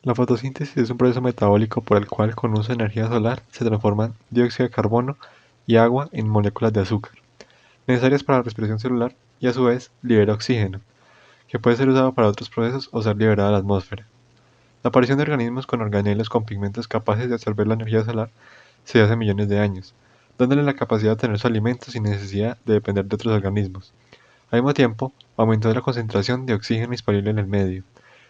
La fotosíntesis es un proceso metabólico por el cual, con uso de energía solar, se transforman dióxido de carbono y agua en moléculas de azúcar, necesarias para la respiración celular, y a su vez libera oxígeno, que puede ser usado para otros procesos o ser liberado a la atmósfera. La aparición de organismos con organelos con pigmentos capaces de absorber la energía solar se dio hace millones de años, dándole la capacidad de obtener su alimento sin necesidad de depender de otros organismos. Al mismo tiempo, aumentó la concentración de oxígeno disponible en el medio,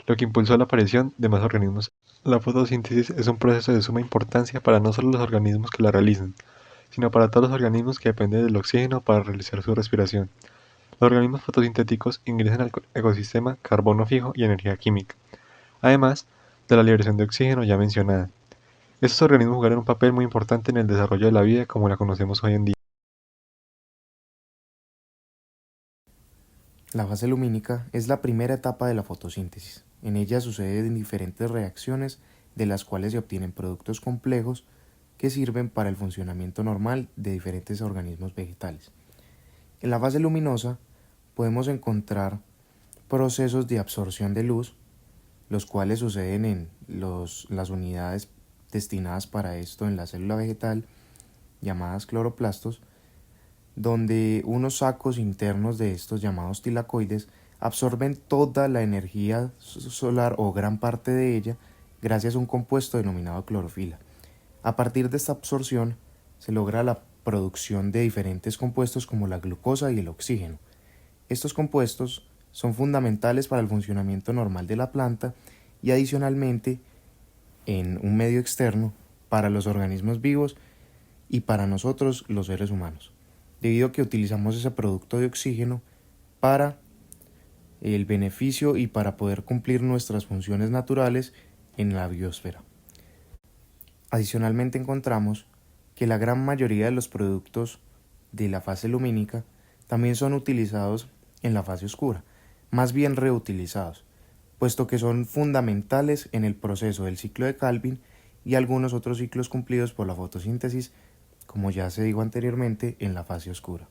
lo que impulsó la aparición de más organismos. La fotosíntesis es un proceso de suma importancia para no solo los organismos que la realizan, sino para todos los organismos que dependen del oxígeno para realizar su respiración. Los organismos fotosintéticos ingresan al ecosistema carbono fijo y energía química, además de la liberación de oxígeno ya mencionada. Estos organismos jugaron un papel muy importante en el desarrollo de la vida como la conocemos hoy en día. La fase lumínica es la primera etapa de la fotosíntesis. En ella suceden diferentes reacciones de las cuales se obtienen productos complejos que sirven para el funcionamiento normal de diferentes organismos vegetales. En la fase luminosa podemos encontrar procesos de absorción de luz, los cuales suceden en las unidades destinadas para esto en la célula vegetal, llamadas cloroplastos, donde unos sacos internos de estos llamados tilacoides absorben toda la energía solar o gran parte de ella gracias a un compuesto denominado clorofila. A partir de esta absorción se logra la producción de diferentes compuestos como la glucosa y el oxígeno. Estos compuestos son fundamentales para el funcionamiento normal de la planta y adicionalmente en un medio externo para los organismos vivos y para nosotros los seres humanos, debido a que utilizamos ese producto de oxígeno para el beneficio y para poder cumplir nuestras funciones naturales en la biosfera. Adicionalmente encontramos que la gran mayoría de los productos de la fase lumínica también son utilizados en la fase oscura, más bien reutilizados, puesto que son fundamentales en el proceso del ciclo de Calvin y algunos otros ciclos cumplidos por la fotosíntesis, como ya se dijo anteriormente, en la fase oscura.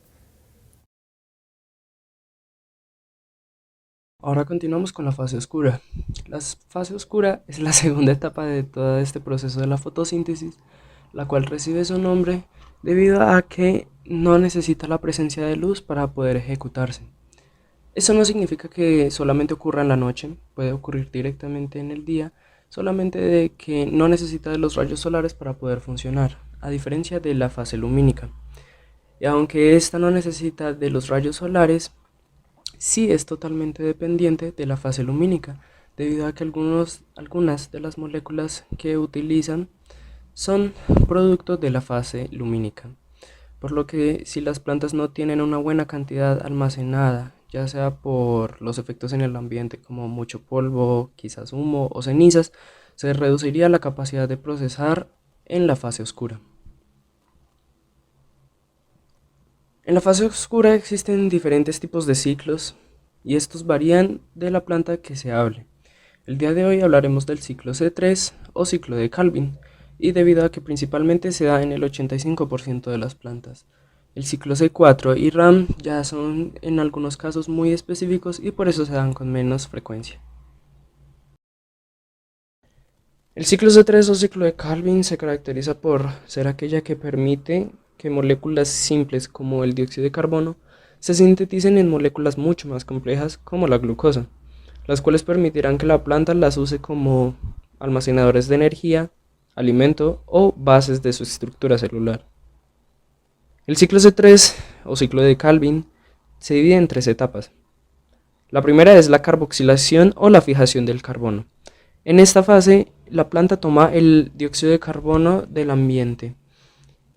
Ahora continuamos con la fase oscura. La fase oscura es la segunda etapa de todo este proceso de la fotosíntesis, la cual recibe su nombre debido a que no necesita la presencia de luz para poder ejecutarse. Eso no significa que solamente ocurra en la noche, puede ocurrir directamente en el día, solamente de que no necesita de los rayos solares para poder funcionar, a diferencia de la fase lumínica. Y aunque esta no necesita de los rayos solares, sí es totalmente dependiente de la fase lumínica, debido a que algunas de las moléculas que utilizan son productos de la fase lumínica. Por lo que si las plantas no tienen una buena cantidad almacenada, ya sea por los efectos en el ambiente como mucho polvo, quizás humo o cenizas, se reduciría la capacidad de procesar en la fase oscura. En la fase oscura existen diferentes tipos de ciclos y estos varían de la planta que se hable. El día de hoy hablaremos del ciclo C3 o ciclo de Calvin, y debido a que principalmente se da en el 85% de las plantas. El ciclo C4 y RAM ya son en algunos casos muy específicos y por eso se dan con menos frecuencia. El ciclo C3 o ciclo de Calvin se caracteriza por ser aquella que permite que moléculas simples como el dióxido de carbono se sinteticen en moléculas mucho más complejas como la glucosa, las cuales permitirán que la planta las use como almacenadores de energía, alimento o bases de su estructura celular. El ciclo C3 o ciclo de Calvin se divide en tres etapas. La primera es la carboxilación o la fijación del carbono. En esta fase, la planta toma el dióxido de carbono del ambiente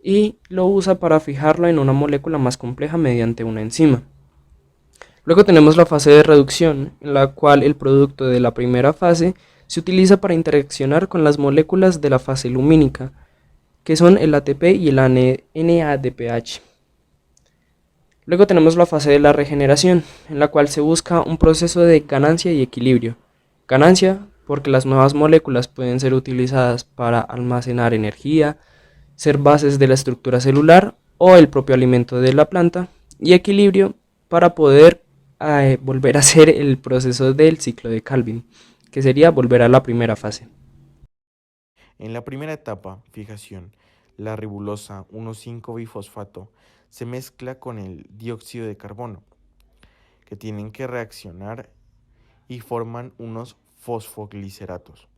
y lo usa para fijarlo en una molécula más compleja mediante una enzima. Luego tenemos la fase de reducción, en la cual el producto de la primera fase se utiliza para interaccionar con las moléculas de la fase lumínica, que son el ATP y el NADPH. Luego tenemos la fase de la regeneración, en la cual se busca un proceso de ganancia y equilibrio. Ganancia porque las nuevas moléculas pueden ser utilizadas para almacenar energía, ser bases de la estructura celular o el propio alimento de la planta, y equilibrio para poder volver a hacer el proceso del ciclo de Calvin, que sería volver a la primera fase. En la primera etapa, fijación, la ribolosa 1,5-bifosfato se mezcla con el dióxido de carbono, que tienen que reaccionar y forman unos fosfogliceratos.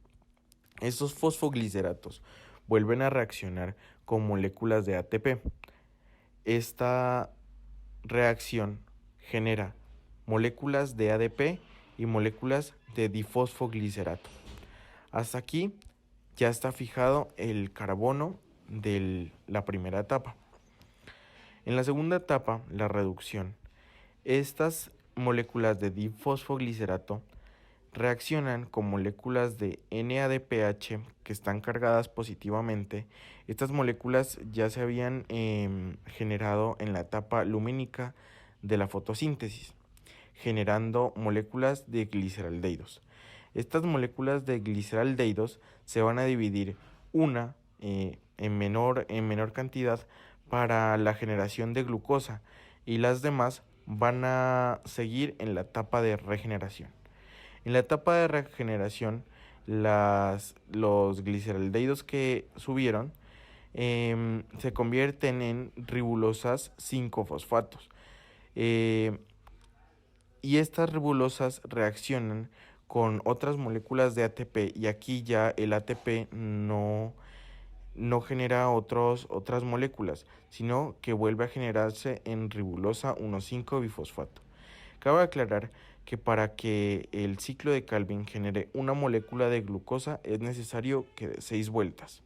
Estos fosfogliceratos vuelven a reaccionar con moléculas de ATP. Esta reacción genera moléculas de ADP y moléculas de difosfoglicerato. Hasta aquí ya está fijado el carbono de la primera etapa. En la segunda etapa, la reducción, estas moléculas de difosfoglicerato reaccionan con moléculas de NADPH que están cargadas positivamente. Estas moléculas ya se habían generado en la etapa lumínica de la fotosíntesis, generando moléculas de gliceraldehídos. Estas moléculas de gliceraldehídos se van a dividir una en menor cantidad para la generación de glucosa y las demás van a seguir en la etapa de regeneración. En la etapa de regeneración, los gliceraldehídos que subieron se convierten en ribulosas 5-fosfatos. Y estas ribulosas reaccionan con otras moléculas de ATP y aquí ya el ATP no genera otras moléculas, sino que vuelve a generarse en ribulosa 1,5-bifosfato. Cabe aclarar que para que el ciclo de Calvin genere una molécula de glucosa es necesario que dé 6 vueltas.